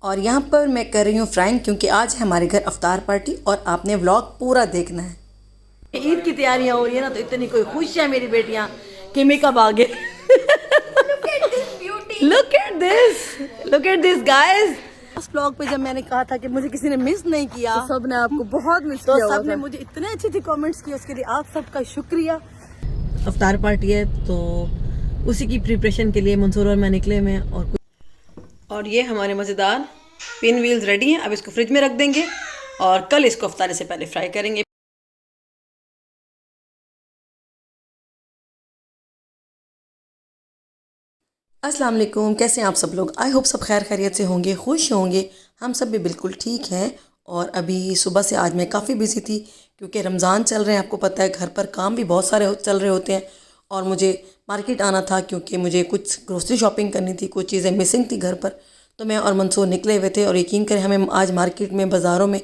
और यहाँ पर मैं कर रही हूँ फ्राइंग क्योंकि आज है हमारे घर अफ्तार पार्टी और आपने व्लॉग पूरा देखना है। ईद की तैयारियाँ हो रही है ना, तो इतनी कोई खुश है मेरी बेटियाँ कि मेकअप आ गए। Look at this guys. उस व्लॉग पे जब मैंने कहा था कि मुझे किसी ने मिस नहीं किया तो सबने आपको बहुत मिस तो किया। सबने मुझे इतने अच्छे कमेंट्स किए, उसके लिए आप सबका शुक्रिया। अफ्तार पार्टी है तो उसी की प्रिपरेशन के लिए मंसूर और मैं निकले हुए हैं। और ये हमारे मज़ेदार पिन व्हील्स रेडी हैं। अब इसको फ्रिज में रख देंगे और कल इसको अफ्तारी से पहले फ्राई करेंगे। अस्सलाम वालेकुम, कैसे हैं आप सब लोग? आई होप सब खैर खैरियत से होंगे, खुश होंगे। हम सब भी बिल्कुल ठीक हैं। और अभी सुबह से आज मैं काफ़ी बिज़ी थी क्योंकि रमज़ान चल रहे हैं, आपको पता है घर पर काम भी बहुत सारे चल रहे होते हैं। और मुझे मार्केट आना था क्योंकि मुझे कुछ ग्रोसरी शॉपिंग करनी थी, कुछ चीज़ें मिसिंग थी घर पर। तो मैं और मंसूर निकले हुए थे और यकीन करें हमें आज मार्केट में बाज़ारों में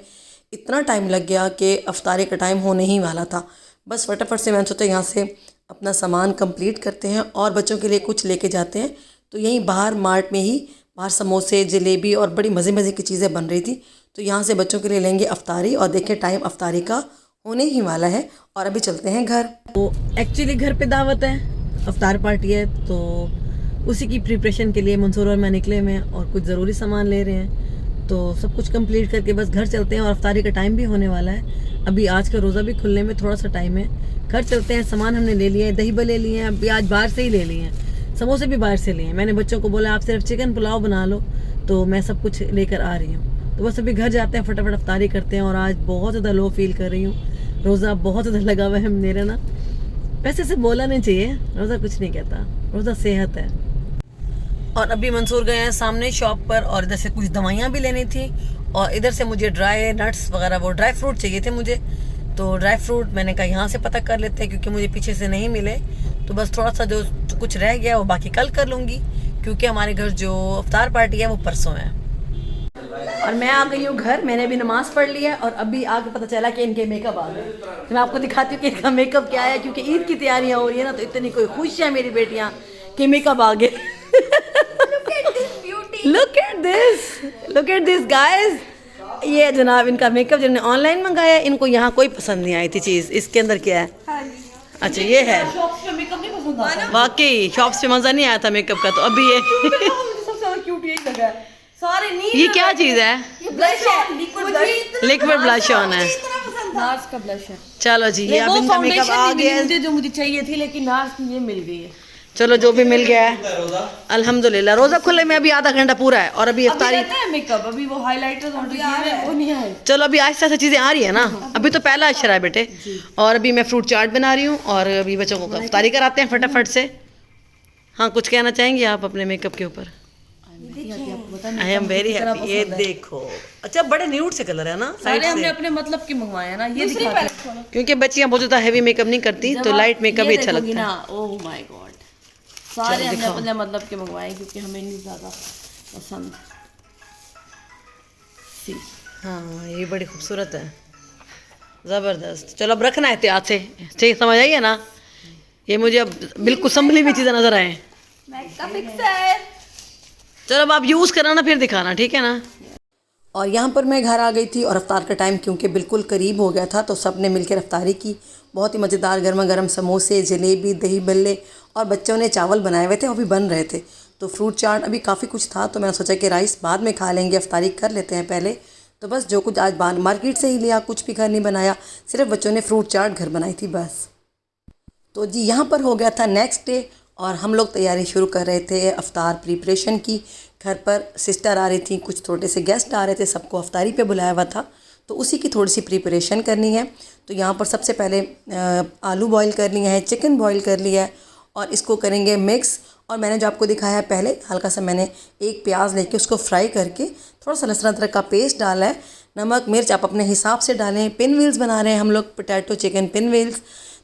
इतना टाइम लग गया कि अफ्तारी का टाइम होने ही वाला था। बस फटाफट से मैंने सोचा यहाँ से अपना सामान कंप्लीट करते हैं और बच्चों के लिए कुछ लेके जाते हैं। तो यहीं बाहर मार्ट में ही बाहर समोसे, जलेबी और बड़ी मज़े मज़े की चीज़ें बन रही थी। तो यहाँ से बच्चों के लिए लेंगे अफ्तारी और देखें टाइम अफ्तारी का होने ही वाला है और अभी चलते हैं घर। तो एक्चुअली घर पे दावत है, अफ्तार पार्टी है, तो उसी की प्रिपरेशन के लिए मंसूर और मैं निकले हुए हैं और कुछ ज़रूरी सामान ले रहे हैं। तो सब कुछ कंप्लीट करके बस घर चलते हैं और अफ्तारी का टाइम भी होने वाला है। अभी आज का रोज़ा भी खुलने में थोड़ा सा टाइम है। घर चलते हैं, सामान हमने ले लिया है, दही बल्ले लिए हैं, अभी आज बाहर से ही ले लिए हैं, समोसे भी बाहर से लिए हैं। मैंने बच्चों को बोला आप सिर्फ चिकन पुलाव बना लो, तो मैं सब कुछ लेकर आ रही हूँ। तो बस अभी घर जाते हैं, फटाफट अफ्तारी करते हैं। और आज बहुत ज़्यादा लो फील कर रही हूँ, रोज़ा बहुत ज़्यादा लगा हुआ है मेरा ना। वैसे से बोला नहीं चाहिए, रोज़ा कुछ नहीं कहता, रोज़ा सेहत है। और अभी मंसूर गए हैं सामने शॉप पर और इधर से कुछ दवाइयाँ भी लेनी थी और इधर से मुझे ड्राई नट्स वगैरह, वो ड्राई फ्रूट चाहिए थे मुझे। तो ड्राई फ्रूट मैंने कहा यहाँ से पता कर लेते हैं क्योंकि मुझे पीछे से नहीं मिले। तो बस थोड़ा सा जो कुछ रह गया वो बाकी कल कर लूँगी क्योंकि हमारे घर जो अफ्तार पार्टी है वो परसों है। और मैं आ गई हूँ घर, मैंने भी नमाज़ पढ़ ली है और अभी आगे पता चला कि इनके मेकअप आ गए। तो मैं आपको दिखाती हूँ कि इनका मेकअप क्या है क्योंकि ईद की तैयारियाँ हो रही है ना, तो इतनी कोई खुश है मेरी बेटियाँ कि मेकअप आ गए। Look at this guys. ये जनाब इनका मेकअप जिन्होंने ऑनलाइन मंगाया, इनको यहाँ कोई पसंद नहीं आई थी चीज़। इसके अंदर क्या है? अच्छा ये है, वाकई शॉप्स पे मज़ा नहीं आया था मेकअप का। तो अभी ये क्या चीज़ है? लिक्विड ब्लश ऑन है, नार्स का ब्लश है। चलो जी, ये अब इनका मेकअप आ गया है जो मुझे चाहिए थी, लेकिन नार्स की ये मिल गई है। चलो जो भी मिल गया है अल्हम्दुलिल्लाह। रोज़ा खुले में अभी आधा घंटा पूरा है और अभी अफ्तारी मेकअप अभी वो हाइलाइटर वो नहीं है। चलो अभी आहिस्ता आहिस्ता चीज़ें आ रही है ना, अभी तो पहला अशरा है बेटे। और अभी मैं फ्रूट चाट बना रही हूँ और अभी बच्चों को अफ्तारी कराते हैं फटाफट से। हाँ कुछ कहना चाहेंगे आप अपने मेकअप के ऊपर? I am very happy. ये देखो, अच्छा बड़े न्यूड से कलर है ना, साइड हमने से, अपने मतलब के मंगवाए हैं ना, ये दिखाते हैं। क्योंकि बच्चियाँ बहुत ज़्यादा हैवी मेकअप नहीं करती तो लाइट मेकअप ही अच्छा लगता है। ओह माय गॉड, सारे हमने अपने मतलब के मंगवाए क्योंकि हमें नहीं ज़्यादा पसंद। हाँ ये बड़ी खूबसूरत है, ज़बरदस्त। चलो अब रखना है एहतियात से, ठीक समझ आइए ना। ये मुझे अब बिल्कुल संभली हुई चीज़ें नज़र आए। चलो अब आप यूज़ कराना फिर दिखाना, ठीक है ना। और यहाँ पर मैं घर आ गई थी और अफ्तार का टाइम क्योंकि बिल्कुल करीब हो गया था तो सब ने मिलकर अफ्तारी की। बहुत ही मज़ेदार गर्मा गर्म समोसे, जलेबी, दही बल्ले और बच्चों ने चावल बनाए हुए थे वो भी बन रहे थे। तो फ्रूट चाट, अभी काफ़ी कुछ था तो मैंने सोचा कि राइस बाद में खा लेंगे, अफ्तारी कर लेते हैं पहले। तो बस जो कुछ आज मार्केट से ही लिया, कुछ भी घर नहीं बनाया, सिर्फ बच्चों ने फ्रूट चाट घर बनाई थी बस। तो जी यहाँ पर हो गया था नेक्स्ट डे और हम लोग तैयारी शुरू कर रहे थे अफ्तार प्रिपरेशन की। घर पर सिस्टर आ रही थी, कुछ छोटे से गेस्ट आ रहे थे, सबको अफ्तारी पे बुलाया हुआ था तो उसी की थोड़ी सी प्रिपरेशन करनी है। तो यहाँ पर सबसे पहले आलू बॉईल कर लिया है, चिकन बॉईल कर लिया है और इसको करेंगे मिक्स। और मैंने जो आपको दिखाया है पहले, हल्का सा मैंने एक प्याज लेके उसको फ्राई करके थोड़ा सा लहसुन अदरक का पेस्ट डाला है। नमक मिर्च आप अपने हिसाब से डालें। पिन व्हील्स बना रहे हैं हम लोग, पोटैटो चिकन पिन व्हील्स।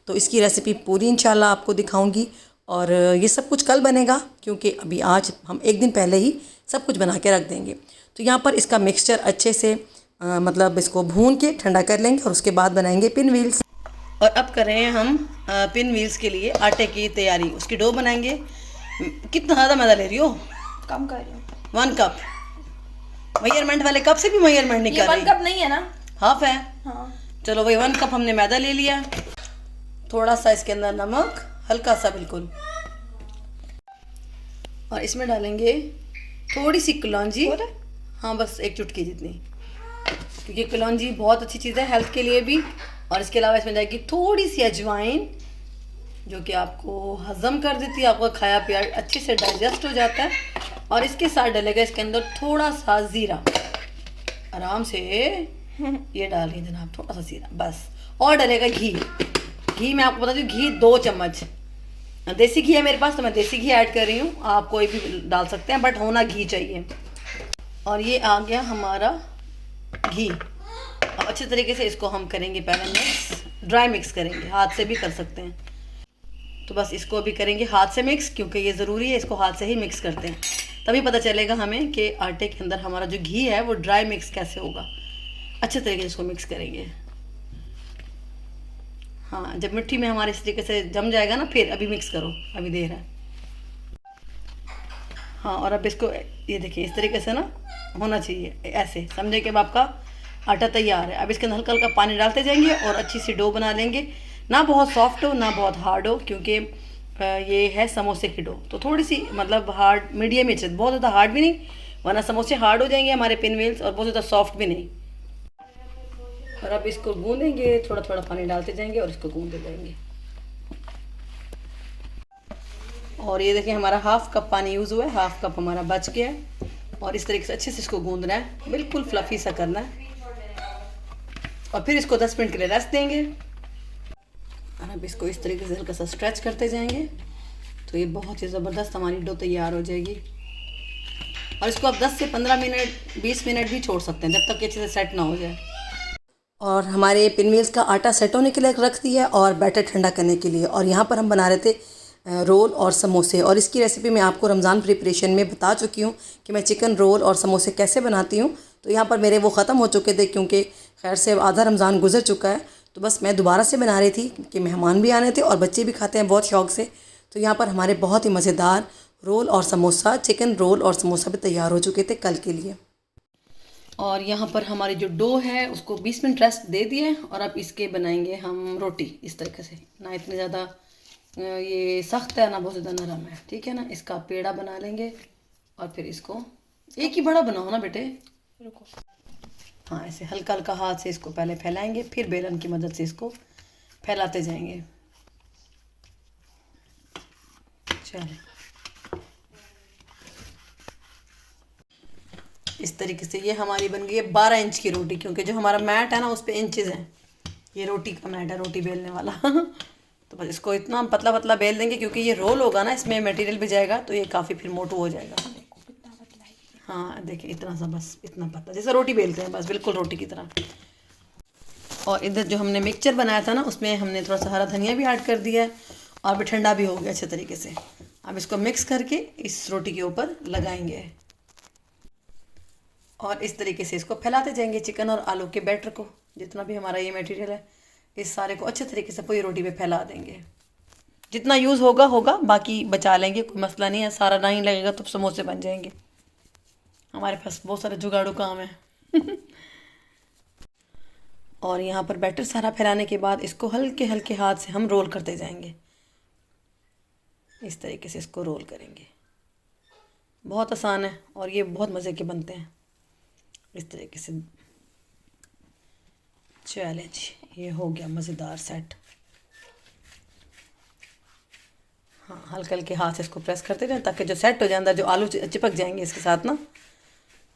तो इसकी रेसिपी पूरी इंशाल्लाह आपको दिखाऊंगी और ये सब कुछ कल बनेगा क्योंकि अभी आज हम एक दिन पहले ही सब कुछ बना के रख देंगे। तो यहाँ पर इसका मिक्सचर अच्छे से मतलब इसको भून के ठंडा कर लेंगे और उसके बाद बनाएंगे पिन व्हील्स। और अब कर रहे हैं हम पिन व्हील्स के लिए आटे की तैयारी। उसकी डो बनाएंगे। कितना ज़्यादा मैदा ले रही हो? कम कर रही हूँ, 1 कप। मेजरमेंट वाले कप से भी मेजरमेंट नहीं ये कर 1 रही। कप नहीं है ना? हाफ है। हाँ। चलो भाई 1 कप हमने मैदा ले लिया, थोड़ा सा इसके अंदर नमक, हल्का सा बिल्कुल, और इसमें डालेंगे थोड़ी सी कलौंजी। हाँ बस 1 चुटकी जितनी, क्योंकि कलौंजी बहुत अच्छी चीज़ है हेल्थ के लिए भी। और इसके अलावा इसमें जाएगी थोड़ी सी अजवाइन, जो कि आपको हज़म कर देती है, आपका खाया पिया अच्छे से डाइजेस्ट हो जाता है। और इसके साथ डलेगा इसके अंदर थोड़ा सा ज़ीरा, आराम से ये डालिए जनाब, थोड़ा सा ज़ीरा बस। और डलेगा घी। घी मैं आपको बता दूँ, घी 2 चम्मच, देसी घी है मेरे पास तो मैं देसी घी ऐड कर रही हूँ, आप कोई भी डाल सकते हैं बट होना घी चाहिए। और ये आ गया हमारा घी। अब अच्छे तरीके से इसको हम करेंगे पहले मिक्स, ड्राई मिक्स करेंगे, हाथ से भी कर सकते हैं। तो बस इसको अभी करेंगे हाथ से मिक्स, क्योंकि ये ज़रूरी है, इसको हाथ से ही मिक्स करते हैं, तभी पता चलेगा हमें कि आटे के अंदर हमारा जो घी है वो ड्राई मिक्स कैसे होगा। अच्छे तरीके से इसको मिक्स करेंगे। हाँ, जब मिट्टी में हमारे इस तरीके से जम जाएगा ना, फिर अभी मिक्स करो, अभी देर है। हाँ, और अब इसको ये देखिए इस तरीके से ना होना चाहिए, ऐसे समझे कि अब आपका आटा तैयार है। अब इसके अंदर हल्का हल्का पानी डालते जाएंगे और अच्छी सी डो बना लेंगे, ना बहुत सॉफ्ट हो ना बहुत हार्ड हो, क्योंकि ये है समोसे की डो, तो थोड़ी सी मतलब हार्ड मीडियम ही चाहिए, बहुत ज़्यादा हार्ड भी नहीं, वरना समोसे हार्ड हो जाएंगे हमारे पिन व्हील्स, और बहुत ज़्यादा सॉफ्ट भी नहीं। और अब इसको गूंदेंगे, थोड़ा थोड़ा पानी डालते जाएंगे और इसको गूंदते जाएंगे। और ये देखिए हमारा हाफ कप पानी यूज़ हुआ है, हाफ कप हमारा बच गया है। और इस तरीके से अच्छे से इसको गूंदना है, बिल्कुल फ्लफी सा करना है, और फिर इसको 10 मिनट के लिए रेस्ट देंगे। और अब इसको इस तरीके से हल्का सा स्ट्रेच करते जाएंगे, तो ये बहुत ही ज़बरदस्त हमारी डो तैयार हो जाएगी। और इसको आप 10 से 15 मिनट 20 मिनट भी छोड़ सकते हैं, जब तक कि अच्छे से सेट ना हो जाए। और हमारे पिन व्हील्स का आटा सेट होने के लिए रख दिया और बैटर ठंडा करने के लिए। और यहाँ पर हम बना रहे थे रोल और समोसे, और इसकी रेसिपी मैं आपको रमज़ान प्रिपरेशन में बता चुकी हूँ कि मैं चिकन रोल और समोसे कैसे बनाती हूँ। तो यहाँ पर मेरे वो ख़त्म हो चुके थे, क्योंकि खैर से आधा रमज़ान गुजर चुका है, तो बस मैं दोबारा से बना रही थी कि मेहमान भी आने थे और बच्चे भी खाते हैं बहुत शौक़ से। तो यहाँ पर हमारे बहुत ही मज़ेदार रोल और समोसा, चिकन रोल और समोसा भी तैयार हो चुके थे कल के लिए। और यहाँ पर हमारी जो डो है उसको 20 मिनट रेस्ट दे दिए, और अब इसके बनाएंगे हम रोटी इस तरीके से, ना इतनी ज़्यादा ये सख्त है ना बहुत ज़्यादा नरम है, ठीक है ना। इसका पेड़ा बना लेंगे और फिर इसको एक ही बड़ा बनाओ ना बेटे, रुको। हाँ, ऐसे हल्का हल्का हाथ से इसको पहले फैलाएंगे, फिर बेलन की मदद से इसको फैलाते जाएंगे। चलिए इस तरीके से ये हमारी बन गई है 12 इंच की रोटी, क्योंकि जो हमारा मैट है ना उस पर इंचेस हैं, ये रोटी का मैट है, रोटी बेलने वाला तो बस इसको इतना हम पतला पतला बेल देंगे, क्योंकि ये रोल होगा ना, इसमें मटेरियल भी जाएगा, तो ये काफ़ी फिर मोटू हो जाएगा। हाँ देखिए इतना सा, बस इतना पतला, जैसे रोटी बेलते हैं, बस बिल्कुल रोटी की तरह। और इधर जो हमने मिक्सचर बनाया था ना, उसमें हमने थोड़ा सा हरा धनिया भी ऐड कर दिया है, और भी ठंडा भी हो गया अच्छे तरीके से। अब इसको मिक्स करके इस रोटी के ऊपर लगाएंगे, और इस तरीके से इसको फैलाते जाएंगे। चिकन और आलू के बैटर को, जितना भी हमारा ये मटेरियल है, इस सारे को अच्छे तरीके से पूरी रोटी पे फैला देंगे। जितना यूज़ होगा होगा, बाकी बचा लेंगे, कोई मसला नहीं है। सारा नहीं लगेगा तो समोसे बन जाएंगे, हमारे पास बहुत सारे जुगाड़ू काम है और यहाँ पर बैटर सारा फैलाने के बाद इसको हल्के हल्के हाथ से हम रोल करते जाएंगे, इस तरीके से इसको रोल करेंगे। बहुत आसान है और ये बहुत मज़े के बनते हैं इस तरीके से। चैलेंज ये हो गया मज़ेदार सेट। हाँ, हल्के हल्के हाथ से इसको प्रेस करते रहें, ताकि जो सेट हो जाए, अंदर जो आलू चिपक जाएंगे इसके साथ ना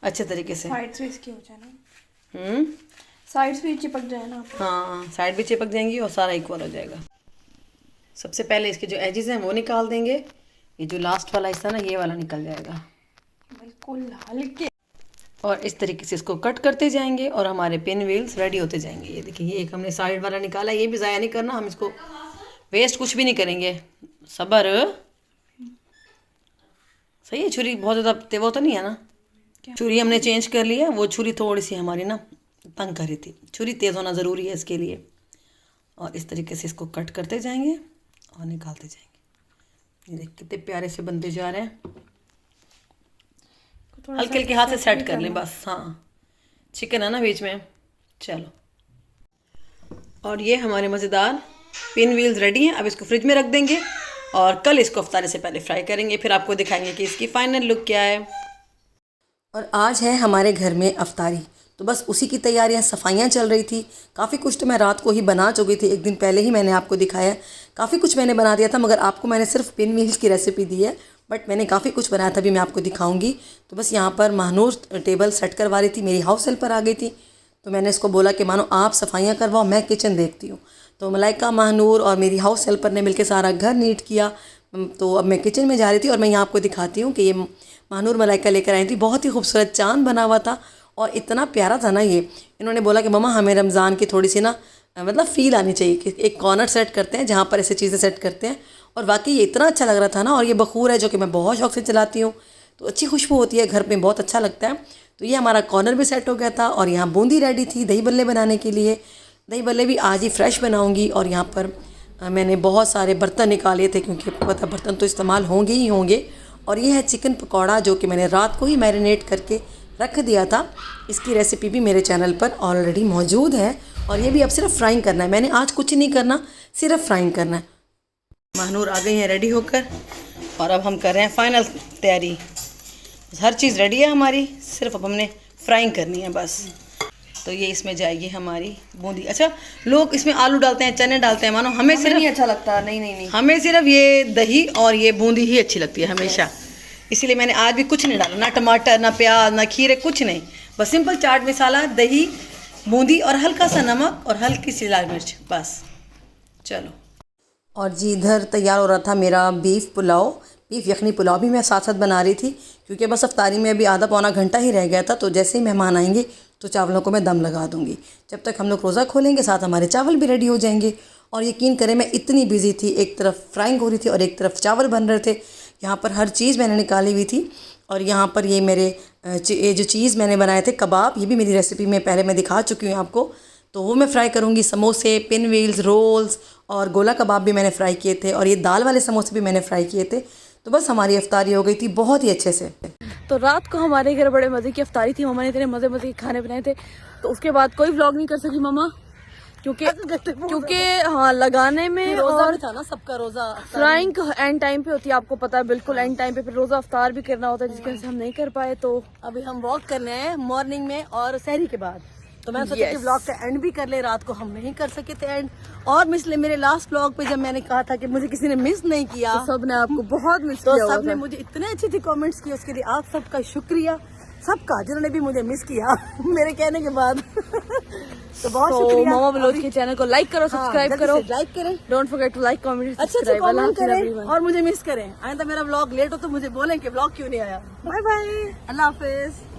अच्छे तरीके से। साइड से इसकी हो जाए ना, साइड भी चिपक जाए ना। हाँ, साइड भी चिपक जाएंगी और सारा इक्वल हो जाएगा। सबसे पहले इसके जो एजेस हैं वो निकाल देंगे, ये जो लास्ट वाला हिस्सा ना ये वाला निकल जाएगा बिल्कुल हल्के। और इस तरीके से इसको कट करते जाएंगे और हमारे पिन व्हील्स रेडी होते जाएंगे। ये देखिए, ये एक हमने साइड वाला निकाला, ये भी ज़ाया नहीं करना, हम इसको वेस्ट कुछ भी नहीं करेंगे। सबर सही है। छुरी बहुत ज़्यादा तेवर तो नहीं है ना? छुरी हमने चेंज कर लिया, वो छुरी थोड़ी सी हमारी ना तंग कर रही थी। छुरी तेज़ होना ज़रूरी है इसके लिए। और इस तरीके से इसको कट करते जाएंगे और निकालते जाएंगे। ये देख कितने प्यारे से बनते जा रहे हैं। हल्के हल्के हाथ से सेट कर लें बस। हाँ, चिकन है ना बीच में। चलो, और ये हमारे मज़ेदार पिन व्हील्स रेडी हैं। अब इसको फ्रिज में रख देंगे और कल इसको अफ्तारी से पहले फ्राई करेंगे, फिर आपको दिखाएंगे कि इसकी फाइनल लुक क्या है। और आज है हमारे घर में अफ्तारी, तो बस उसी की तैयारियां, सफाइयां चल रही थी। काफ़ी कुछ तो मैं रात को ही बना चुकी थी, एक दिन पहले ही मैंने आपको दिखाया। काफ़ी कुछ मैंने बना दिया था, मगर आपको मैंने सिर्फ पिन व्हील्स की रेसिपी दी है, बट मैंने काफ़ी कुछ बनाया था, अभी मैं आपको दिखाऊंगी। तो बस यहाँ पर महानूर टेबल सेट करवा रही थी, मेरी हाउस हेल्पर आ गई थी, तो मैंने इसको बोला कि मानो आप सफाइयाँ करवाओ, मैं किचन देखती हूँ। तो मलाइका, महानूर और मेरी हाउस हेल्पर ने मिलकर सारा घर नीट किया। तो अब मैं किचन में जा रही थी और मैं यहाँ आपको दिखाती हूँ कि ये महानूर मलाइका लेकर आई थी। बहुत ही खूबसूरत चाँद बना हुआ था और इतना प्यारा था ना ये। इन्होंने बोला कि मम्मा हमें रमज़ान की थोड़ी सी ना मतलब फ़ील आनी चाहिए कि एक कॉर्नर सेट करते हैं जहाँ पर ऐसी चीज़ें सेट करते हैं। और वाकई ये इतना अच्छा लग रहा था ना। और ये बखूर है जो कि मैं बहुत शौक से चलाती हूँ, तो अच्छी खुशबू होती है घर में, बहुत अच्छा लगता है। तो ये हमारा कॉर्नर भी सेट हो गया था और यहाँ बूंदी रेडी थी दही बल्ले बनाने के लिए। दही बल्ले भी आज ही फ्रेश बनाऊँगी। और यहाँ पर मैंने बहुत सारे बर्तन निकाले थे क्योंकि पता बर्तन तो इस्तेमाल होंगे ही होंगे। और ये है चिकन पकौड़ा जो कि मैंने रात को ही मैरिनेट करके रख दिया था। इसकी रेसिपी भी मेरे चैनल पर ऑलरेडी मौजूद है। और ये भी अब सिर्फ फ्राइंग करना है, मैंने आज कुछ नहीं करना, सिर्फ फ्राइंग करना है। महानूर आ गई हैं रेडी होकर और अब हम कर रहे हैं फाइनल तैयारी। हर चीज़ रेडी है हमारी, सिर्फ अब हमने फ्राइंग करनी है बस। तो ये इसमें जाएगी हमारी बूंदी। अच्छा, लोग इसमें आलू डालते हैं, चने डालते हैं, मानो हमें सिर्फ नहीं अच्छा लगता। नहीं, हमें सिर्फ ये दही और ये बूंदी ही अच्छी लगती है हमेशा। इसीलिए मैंने आज भी कुछ नहीं डाला, ना टमाटर, ना प्याज, ना खीरे, कुछ नहीं। बस सिंपल चाट मसाला, दही, बूंदी और हल्का सा नमक और हल्की सी लाल मिर्च, बस। चलो, और जी इधर तैयार हो रहा था मेरा बीफ पुलाव, बीफ यखनी पुलाव भी मैं साथ साथ बना रही थी क्योंकि बस अफ्तारी में अभी आधा पौना घंटा ही रह गया था। तो जैसे ही मेहमान आएंगे तो चावलों को मैं दम लगा दूंगी। जब तक हम लोग रोज़ा खोलेंगे साथ हमारे चावल भी रेडी हो जाएंगे। और यकीन करें मैं इतनी बिजी थी, एक तरफ फ्राइंग हो रही थी और एक तरफ चावल बन रहे थे। यहाँ पर हर चीज़ मैंने निकाली हुई थी। और यहाँ पर ये मेरे ये जो चीज़ मैंने बनाए थे कबाब, ये भी मेरी रेसिपी में पहले मैं दिखा चुकी हूँ आपको, तो वो मैं फ्राई करूँगी। समोसे, पिन व्हील्स, रोल्स और गोला कबाब भी मैंने फ्राई किए थे और ये दाल वाले समोसे भी मैंने फ्राई किए थे। तो बस हमारी अफ्तारी हो गई थी बहुत ही अच्छे से। तो रात को हमारे घर बड़े मज़े की अफ्तारी थी, मम्मा ने इतने मज़े के खाने बनाए थे। तो उसके बाद कोई व्लॉग नहीं कर सकी मम्मा क्योंकि हाँ लगाने में और था ना सबका रोज़ा, फ्राइंग एंड टाइम पे होती है, आपको पता है बिल्कुल एंड टाइम पे, फिर रोज़ा अफ्तार भी करना होता है जिसकी वजह से हम नहीं कर पाए। तो अभी हम वॉक करने हैं मॉर्निंग में और सहरी के बाद, तो मैं सोचा कि व्लॉग का एंड भी कर ले। रात को हम नहीं कर सके थे एंड, और मिसले मेरे लास्ट व्लॉग पे जब मैंने कहा था कि मुझे किसी ने मिस नहीं किया, तो सब ने आपको बहुत मिस तो किया। सब ने मुझे इतने अच्छे कमेंट्स किए, उसके लिए आप सबका शुक्रिया, सबका जिन्होंने भी मुझे मिस किया मेरे कहने के बाद तो बहुत शुक्रिया। मामा व्लॉग के चैनल को लाइक करो, सब्सक्राइब करो, लाइक करें, don't forget to like, comment, अच्छे कमेंट करें और मुझे मिस करें। आइंदा मेरा व्लॉग लेट हो तो मुझे बोलें कि व्लॉग क्यों नहीं आया। बाय बाय, अल्लाह हाफिज।